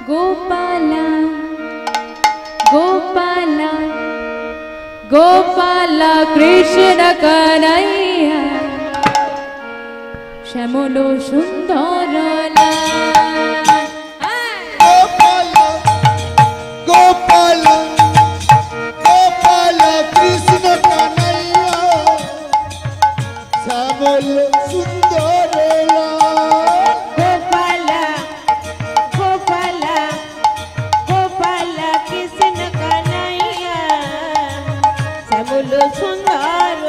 गोपाला गोपाला गोपाला कृष्ण कन्हैया श्यामल सुंदर गोपाला गोपाला गोपाला कृष्ण कन्हैया श्यामल सुंदर गोपाला गोपाला गोपाला कृष्ण कन्हैया श्यामल सुंदर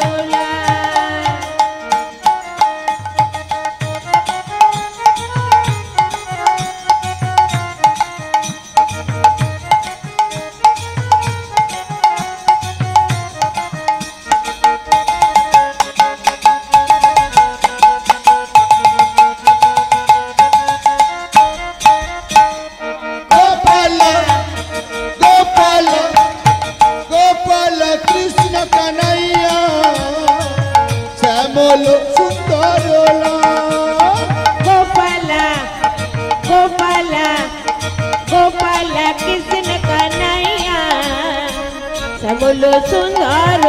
श्यामल सुंदर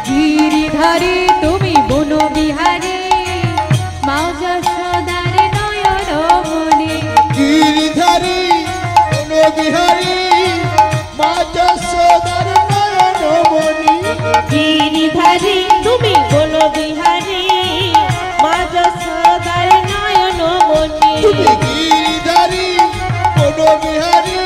गिरिधारी तुमी बन बिहारी माँ यशोदार नयन मणि गिरिधारी बन बिहारी माँ यशोदार नयन मणि गिरिधारी तुमी बन बिहारी माँ यशोदार नयन मणि गिरिधारी बन बिहारी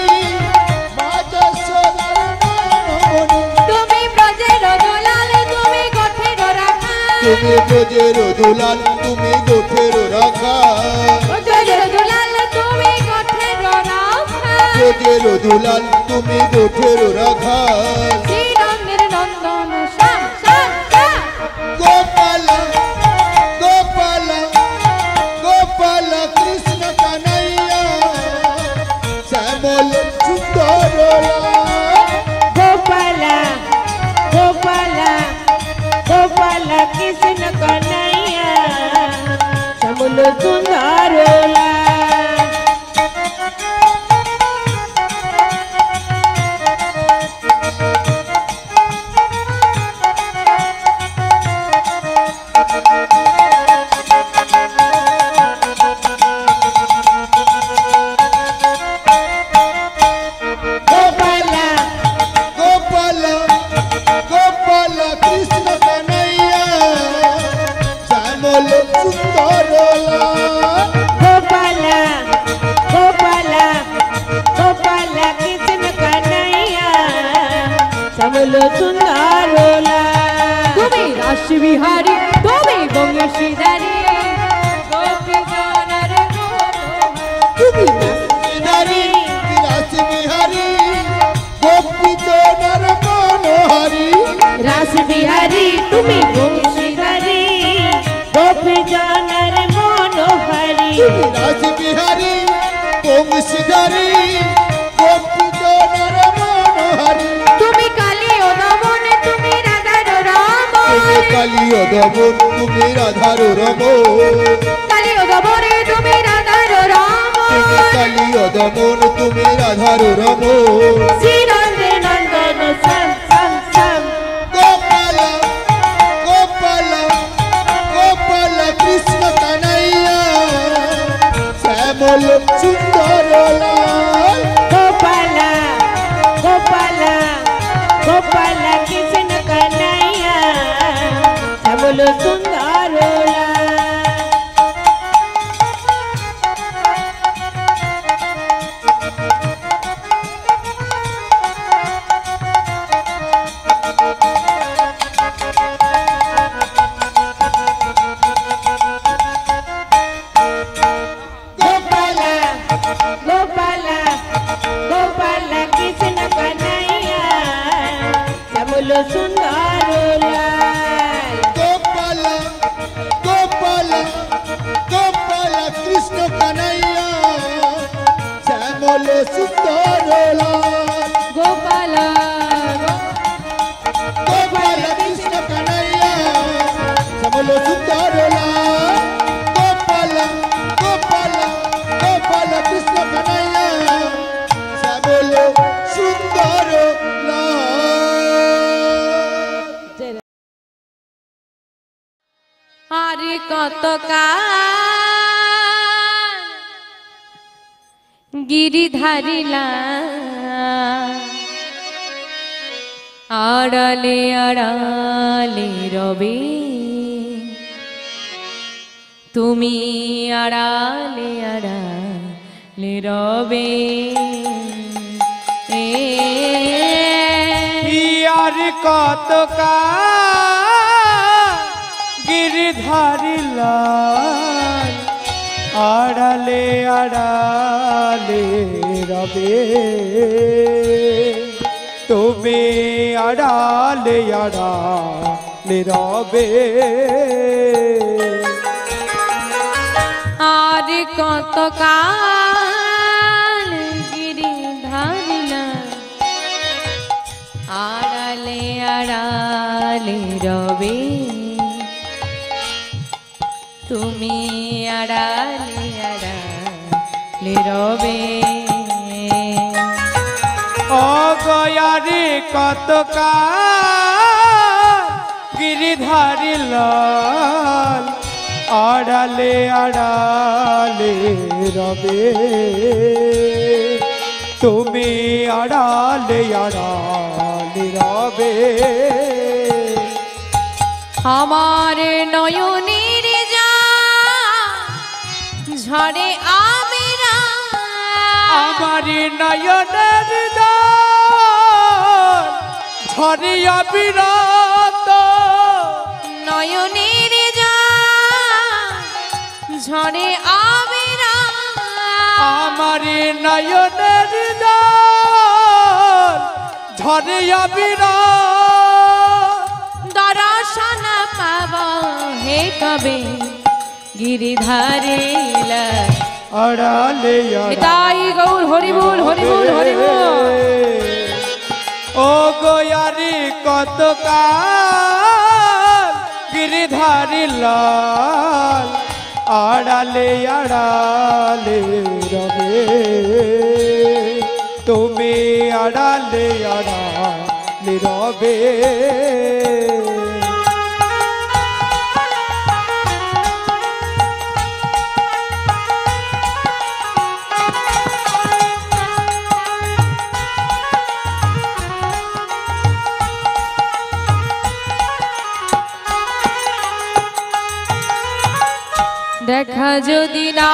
তুমি ব্রজের দুলাল তুমি গোঠের রাখা ব্রজের দুলাল তুমি গোঠের রাখা ব্রজের দুলাল তুমি গোঠের রাখা শ্রীরঙ্গের নন্দন শ্যাম শ্যাম শ্যাম গোপালা গোপালা গোপালা কৃষ্ণ কানাইয়া শ্যামল সুন্দর गोपाला गोपाला गोपाला कृष्ण कन्हैया श्यामल सुंदर গোপালা গোপালা গোপালা কৃষ্ণ কানাইয়া শ্যামল সুন্দর गोपाला गोपाला गोपाला कृष्ण कन्हैया श्यामल सुंदर তুমি রাস বিহারী তুমি বংশীধারী গোপী জনার তুমি রাসবিহারী রাসবিহারী গোপীজনার মনোহারী रास बिहारी तुम्ही बंशीधारी गोपी जनर मनोहरी তুমি রাসবিহারী বংশীধারী গোপীজনার মনোহারী তুমি কালী ও দমন তুমি রাধার রাম তুমি কালী ও দমন তুমি রাধার রমণ কালী ও দমন তুমি রাধার রাম তুমি কালী ও দমন তুমি রাধার রমণ শ্রীরঙ্গে নন্দন শ্যাম শ্যাম শ্যাম গোপালা গোপালা গোপালা কৃষ্ণ কানাইয়া শ্যামল সুন্দর লাল गोपाला गोपाला गोपाला कृष्ण कन्हैया श्यामल सुंदर गोपाला गोपाला गोपाला कृष्ण कन्हैया श्यामल सुंदर लाल গোপালা গোপালা গোপালা কৃষ্ণ কানাইয়া শ্যামল সুন্দর লাল গোপালা গোপালা কৃষ্ণ কানাইয়া শ্যামল সুন্দর লাল গোপালা গোপালা গোপালা কৃষ্ণ কতকাল গিরিধারিলা আড়ালে আড়ালে রবে তুমি আড়ালে আড়ালে রবে আর কতকাল গিরিধারী লাল আড়ালে আড়ালে রবে তুমি আড়ালে আড়ালে রবে আর কতকাল গিরিধারিলা আড়ালে আড়ালে রবে তুমি আড়ালে আড়ালে রবে অগয়ারে কতকাল গিরিধারী লাল আড়ালে আড়ালে রবে তুমি আড়ালে আড়ালে রবে আমার নয়নের যা ঝরে আমেরা আমার নয়নের ঝরিয়া বিরাত নয়নের যা ঝরে আমেরা আমার নয়নের ঝরিয়া বিরাত দর্শন পাব হে কবে গিরিধারিলা আড়ালে তাই গৌর হরিবুল হরিবুল হরিবুল ও গোয়ারি কতকাল গিরিধারী লাল আড়ালে আড়ালে রবে তুমি আড়ালে আড়ালে রবে দেখা যদি না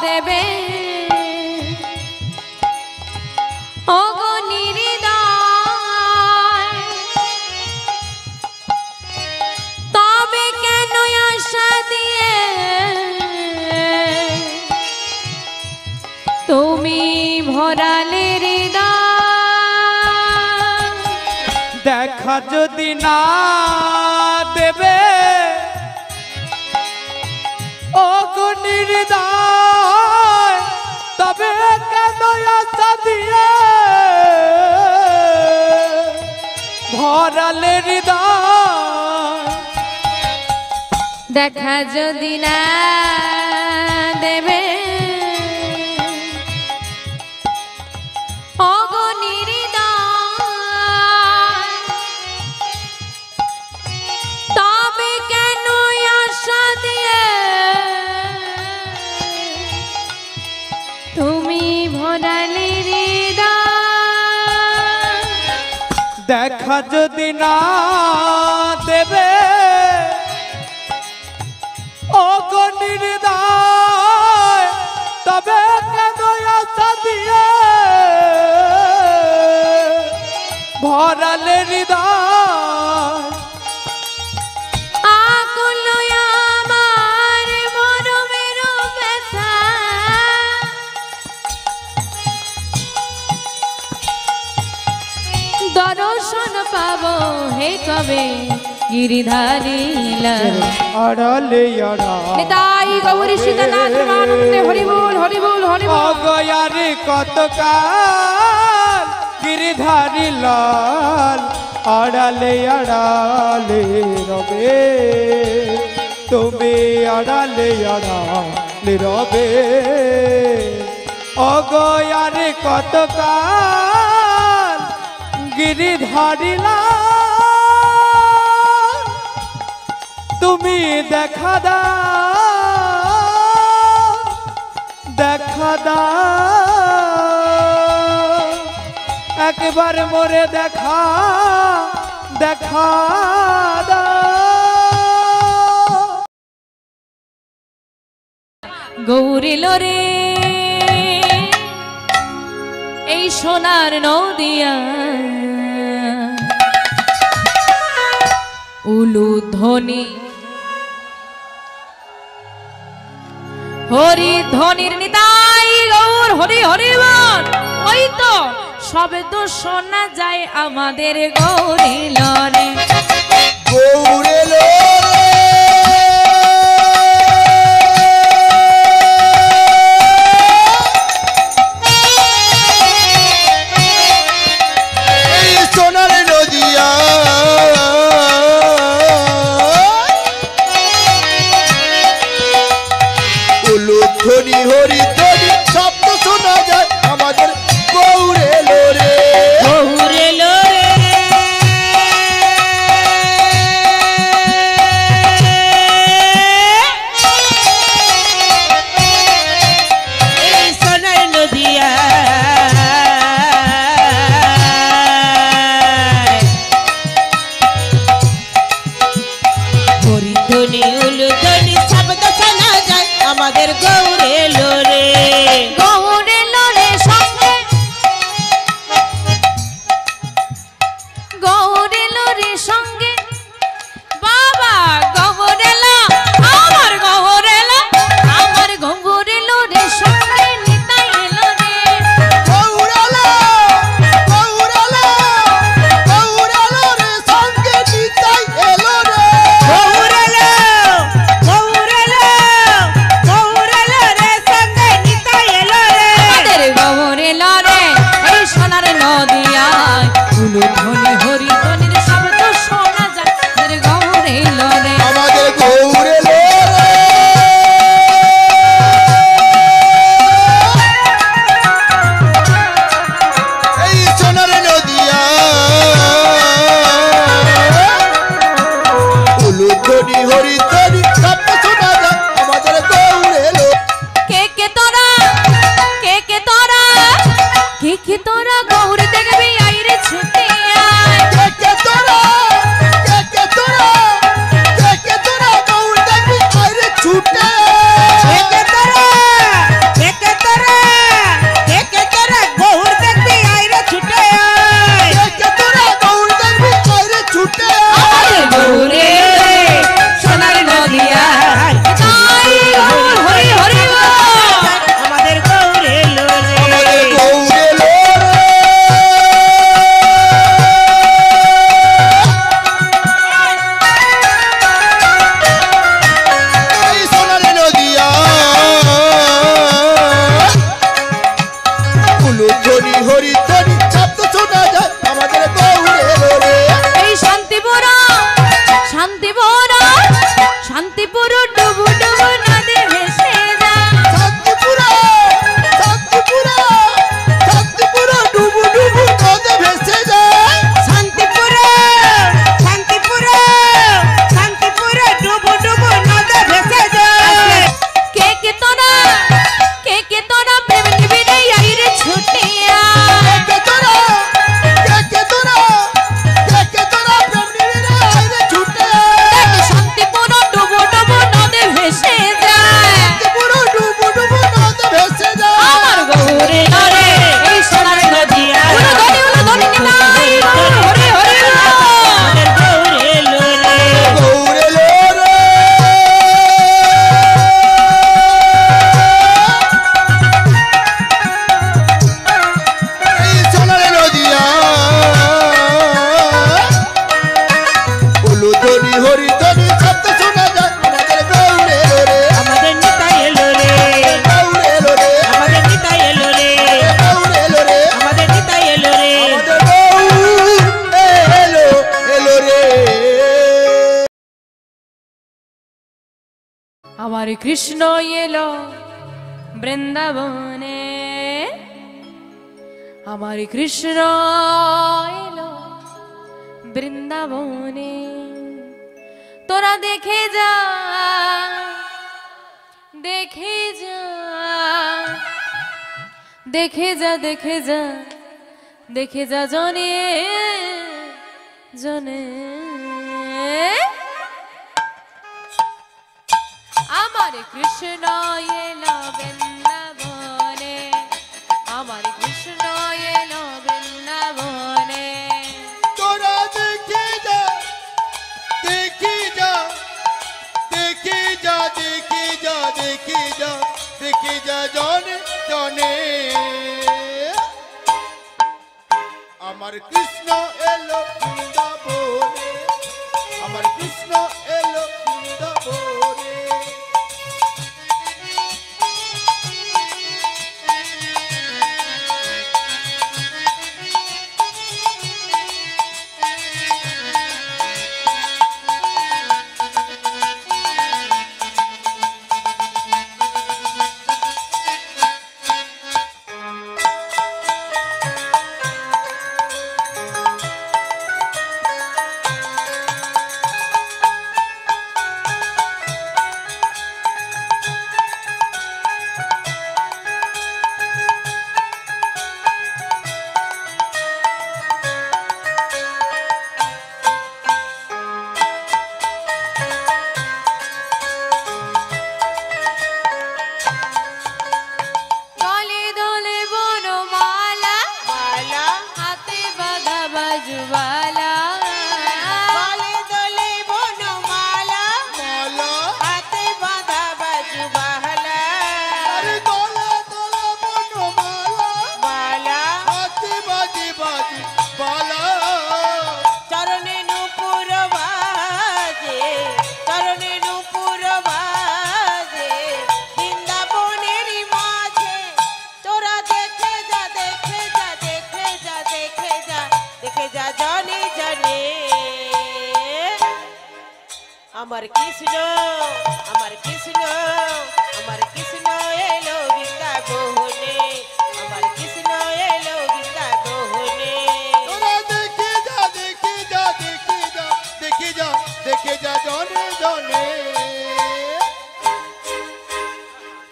দেবে অগনিহৃদয় তবে কেন আশা দিয়ে তুমি ভরালে হৃদয় দেখা যদি না দেবে অগনিহৃদয় তবে কেন আশা দিয়ে ভরালে হৃদয় দেখা যদি না দেবে অগনিহৃদয় তবে কেন আশা দিয়ে তুমি ভরালে হৃদয় দেখা যদি না দেবে অগনিহৃদয় তবে কেন আশা দিয়ে ভরালে হৃদয় আকুল আমার মরমের ব্যথা দর্শন পাবো হে কবে গিরিধারিলা আড়ালে আড়ালে তাই গৌরী সীতানাথ প্রেমানন্দে হরিবুল হরিবুল হরিবুল অগয়ারে কতকাল গিরিধারী লাল আড়ালে আড়ালে রবে তুমি আড়ালে আড়ালে রবে অগয়ারে কতকাল গিরিধারী লাল তুমি দেখা দাও দেখা দাও একবার মোরে দেখা দেখা দাও। গৌরী লোরে এই সোনার নদিয়া উলুধ্বনি হরি ধ্বনির নিতাই গৌর হরি হরি বল। ওই তো সবে তো শোনা যায় আমাদের গৌরী লরে গৌরে লো এই সোনার নদিয়া উলুধ্বনি হরিধ্বনি শব্দ শোনা যায় আমাদের গৌরে লোরে গৌরে লোরে এই সোনার নদিয়া হরিধ্বনি উলুধ্বনি শব্দ শোনা যায় আমাদের গৌরে লোরে গৌরে লোরে সঙ্গে গৌরে লোরে সঙ্গে বাবা গৌরেলা আমার গৌরেলা আমার গৌরেলো রে সঙ্গে নিতাই এলো রে গৌরালা গৌরালা গৌরালা রে সঙ্গে নিতাই এলো রে গৌরেলো গৌরেলো গৌরেলো রে সঙ্গে নিতাই এলো রে আমাদের গৌরেলো রে এই সোনার নদিয়ায় উলুধ্বনি হরিধ্বনির শব্দ শোনা যায় আমাদের গৌরেলো রে আমাদের গৌরে লো এই সোনার নদিয়া উলুধ্বনি হরিধ্বনি শব্দ শোনা যায় আমাদের গৌরে লো কে কে তোরা কে কে তোরা কে কে তোরা গৌর দেখবি আইরে ছুটে আয় কে কে তোরা কে কে তোরা কে কে তোরা গৌর দেখবি আইরে ছুটে একে তোরা একে তোরা একে তোরা গৌর দেখবি আইরে ছুটে আয় কে কে তোরা গৌর দেখবি আইরে ছুটে আমাদের গৌরে সোনার নদিয়া তাই গৌর হরি হরি বল। আমাদের গৌরে লোরে আমাদের গৌরে লো এই সোনার নদিয়া উলুধ্বনি হরিধ্বনি শব্দ শোনা যায় আমাদের গৌরে লো রে এই শান্তিপুর শান্তিপুর ডুবু ডুবু নদী ভেসে যায় শান্তিপুরা শান্তিপুরা শান্তিপুরা ডুবু ডুবু নদে ভেসে যায় শান্তিপুরে শান্তিপুরে শান্তিপুরে ডুবু ডুবু নদে ভেসে যায় কে কে তোরা প্রেম নিবিড়ে আইরে ছুটে আয় কে তোরা কে কে তোরা কে কে তোরা প্রেমীরা আইরে ছুটে শান্তিপুর ডুবু ডুবু নদী ভেসে যায় শান্তিপুরা ডুবু ডুবু নদে ভেসে যায় আমার গৌরে লরে এই সোনার নদিয়া উলুধ্বনি নিতাই গৌর হরি হরি বল। আমাদের গৌরে লোরে গৌরে লো রে এই সোনার নদিয়া উলুধ্বনি হরিধ্বনি শব্দ শোনা যায় আমাদের গৌরে লো রে আমাদের নিতাই এলো রে গৌরে লো রে আমাদের নিতাই এলো রে গৌরে লো রে আমাদের নিতাই এলো রে আমাদের গৌর এলো এলো রে আমার কৃষ্ণ এলো বৃন্দাবনে আমার কৃষ্ণ এলো বৃন্দাবনে তোরা দেখে যা দেখে যা দেখে যা দেখে যা দেখে যা জনে জনে আমার কৃষ্ণ এলো বৃন্দাবনে আমার কৃষ্ণ এলো বৃন্দাবনে তোরা দেখে যা দেখে যা দেখে যা দেখে যা দেখে যা দেখে যা জনে জনে আমার কৃষ্ণ এলো বৃন্দাবনে আমার কৃষ্ণ এলো বৃন্দাবনে আমার কৃষ্ণ আমার কৃষ্ণ আমার কৃষ্ণ এলো বৃন্দাবনে আমার কৃষ্ণ এলো বৃন্দাবনে তোরা দেখে যা দেখে যা দেখে যা দেখে যা দেখে যা জনে জনে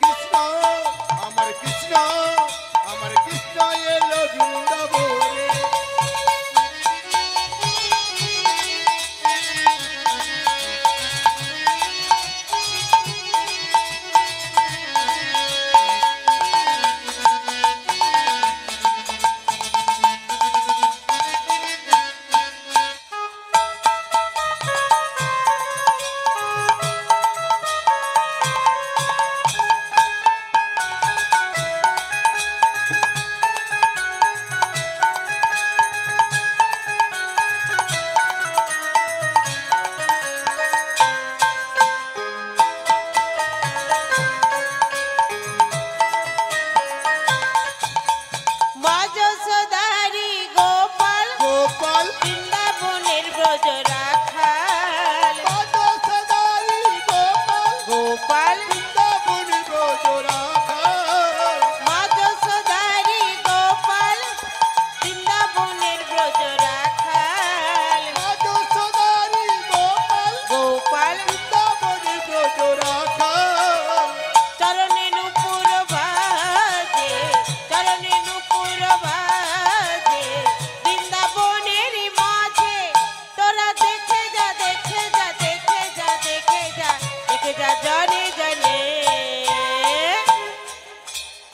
কৃষ্ণ আমার কৃষ্ণ আমার কৃষ্ণ এলো বৃন্দাবনে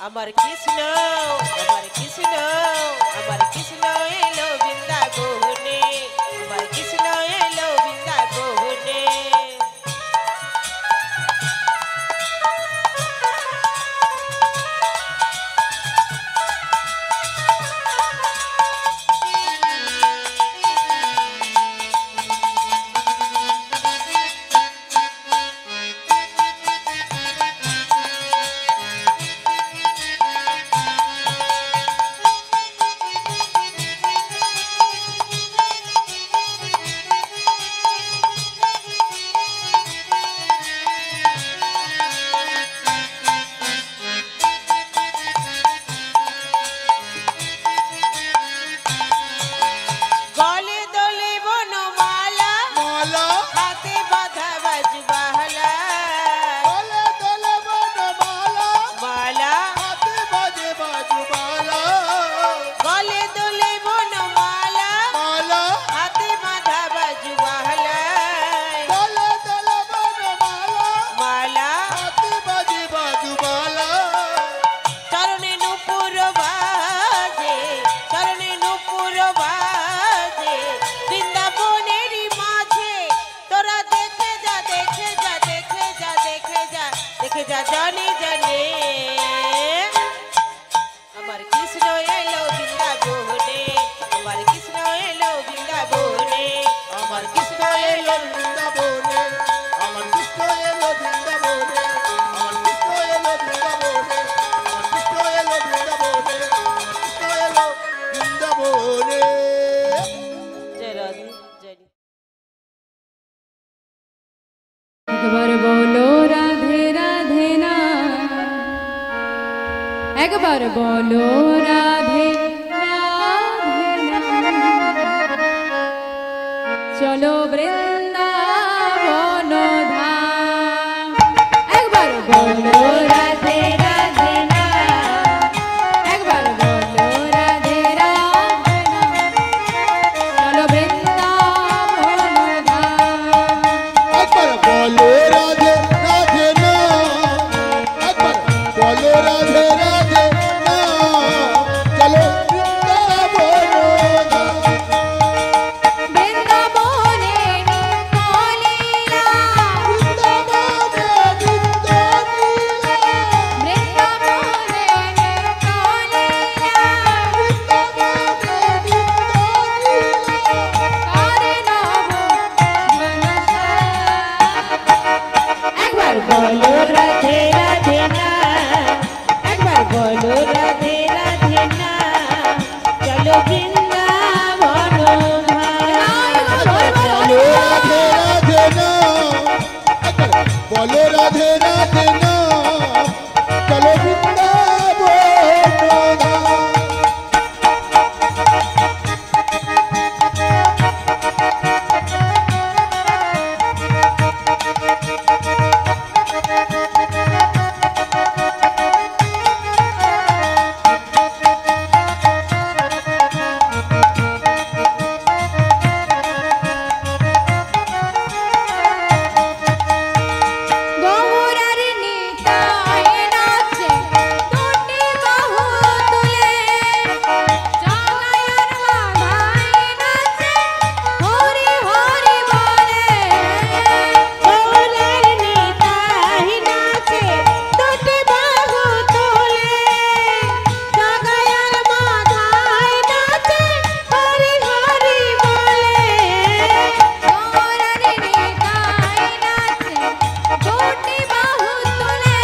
আমার কৃষ্ণ আমার কৃষ্ণ আমার কৃষ্ণ এলো বৃন্দাবনে আমার কৃষ্ণ এলো বৃন্দাবনে একবার বলো রাধে রাধে চলো বৃন্দাবন ধাম একবার বলো রাধে রাধে না একবার বলো রাধে রাধে না চলো বৃন্দাবন ধাম একবার বলো রাধে রাধে না একবার বলো রাধে রাধে না চলো বৃন্দাবন বৃন্দাবনে নিত্যলীলা একবার বলো রাধে রাধে না একবার বলো রাধে রাধে না চলো বৃন্দাবন বলো রাধে রাধে না একবার বলো রাধে রাধে না চলো বৃন্দাবন গৌরার নিতাই নাচে দুটি বাহু তুলে জগায়ার মাধাই নাচে হরি হরি বলে গৌরার নিতাই নাচে দুটি বাহু তুলে জগায়ার মাধাই নাচে হরি হরি বলে গৌরার নিতাই নাচে দুটি বাহু তুলে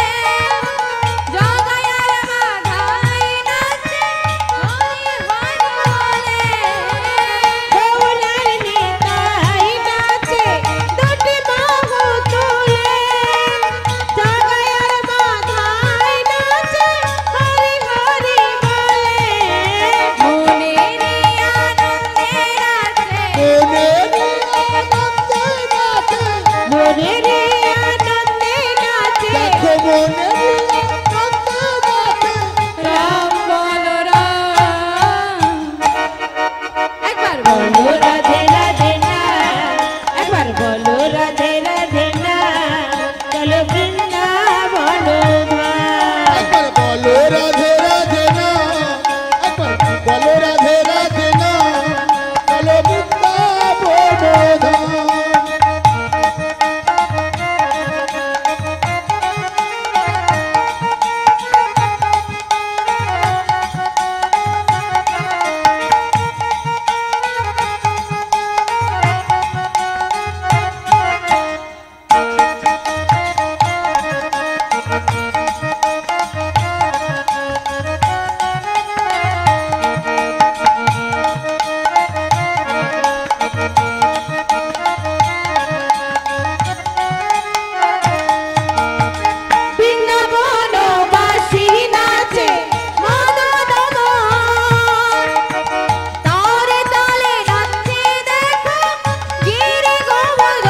জগায়ার মাধাই নাচে হরি হরি বলে গৌরার নিতাই নাচে দুটি বাহু তুলে জগায়ার মাধাই নাচে হরি হরি বলে মনের আনন্দে নাচে মনের মনের আনন্দে নাচে দেখো মনের আনন্দে রাম বলো রাম একবার বলো রাধে রাধে না একবার বলো রাধে রাধে না চলো বৃন্দাবন ধাম একবার বলো রাধে রাধে না একবার বলো রাধে রাধে না চলো বৃন্দাবন ধাম বৃন্দাবনবাসী নাচে মদন মোহন তারে তালে নাচে দেখো গিরি গোবর্ধন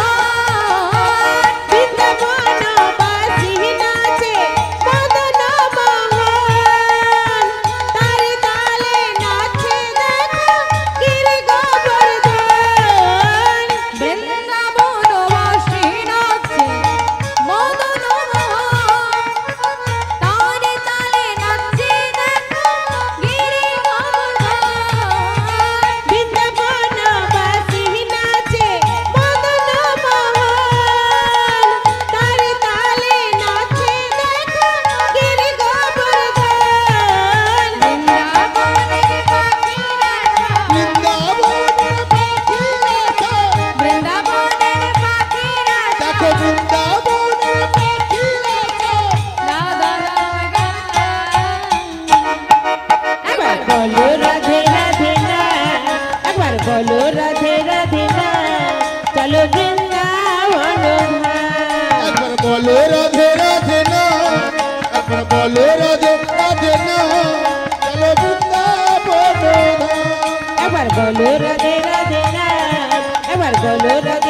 বৃন্দাবনবাসী নাচে মদন মোহন তারে তালে নাচে দেখো গিরি গোবর্ধন বৃন্দাবনবাসী নাচে মদন মোহন তারে তালে নাচে দেখো গিরি গোবর্ধন বৃন্দাবনবাসী নাচে মদন মোহন তারে তালে নাচে দেখো গিরি গোবর্ধন বৃন্দাবনের পাখি রাখা বৃন্দাবনের পাখি রাখা বৃন্দাবনের পাখি রাখা দেখো বৃন্দাবনের পাখি রাখা রাধা রাধা একবার বলো রাধে রাধে না একবার বলো রাধে রাধে না চলো বৃন্দাবন ধাম একবার বলো রাধে রাধে না একবার বলো রাধে রাধে না বলো রাধে রাধে না, এবার বলো রাধে